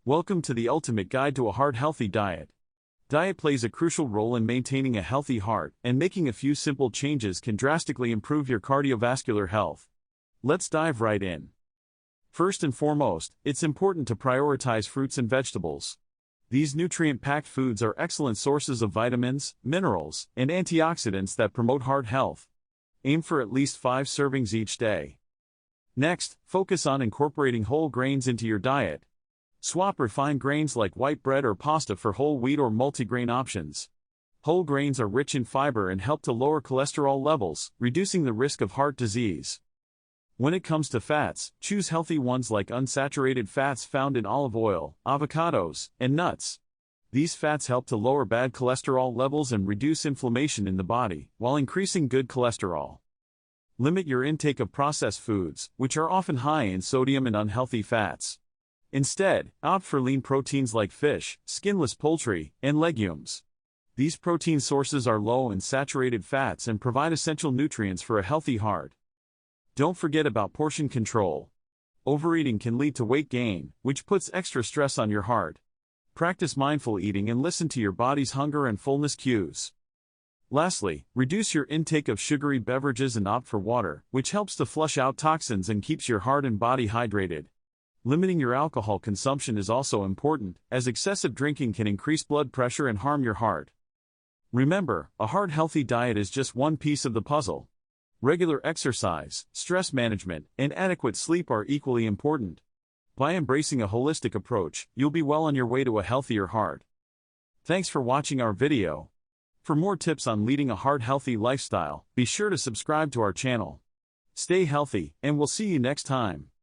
Welcome to the ultimate guide to a heart-healthy diet. Diet plays a crucial role in maintaining a healthy heart, and making a few simple changes can drastically improve your cardiovascular health. Let's dive right in. First and foremost, it's important to prioritize fruits and vegetables. These nutrient-packed foods are excellent sources of vitamins, minerals, and antioxidants that promote heart health. Aim for at least 5 servings each day. Next, focus on incorporating whole grains into your diet. Swap refined grains like white bread or pasta for whole wheat or multigrain options. Whole grains are rich in fiber and help to lower cholesterol levels, reducing the risk of heart disease. When it comes to fats, choose healthy ones like unsaturated fats found in olive oil, avocados, and nuts. These fats help to lower bad cholesterol levels and reduce inflammation in the body, while increasing good cholesterol. Limit your intake of processed foods, which are often high in sodium and unhealthy fats. Instead, opt for lean proteins like fish, skinless poultry, and legumes. These protein sources are low in saturated fats and provide essential nutrients for a healthy heart. Don't forget about portion control. Overeating can lead to weight gain, which puts extra stress on your heart. Practice mindful eating and listen to your body's hunger and fullness cues. Lastly, reduce your intake of sugary beverages and opt for water, which helps to flush out toxins and keeps your heart and body hydrated. Limiting your alcohol consumption is also important, as excessive drinking can increase blood pressure and harm your heart. Remember, a heart-healthy diet is just one piece of the puzzle. Regular exercise, stress management, and adequate sleep are equally important. By embracing a holistic approach, you'll be well on your way to a healthier heart. Thanks for watching our video. For more tips on leading a heart-healthy lifestyle, be sure to subscribe to our channel. Stay healthy, and we'll see you next time.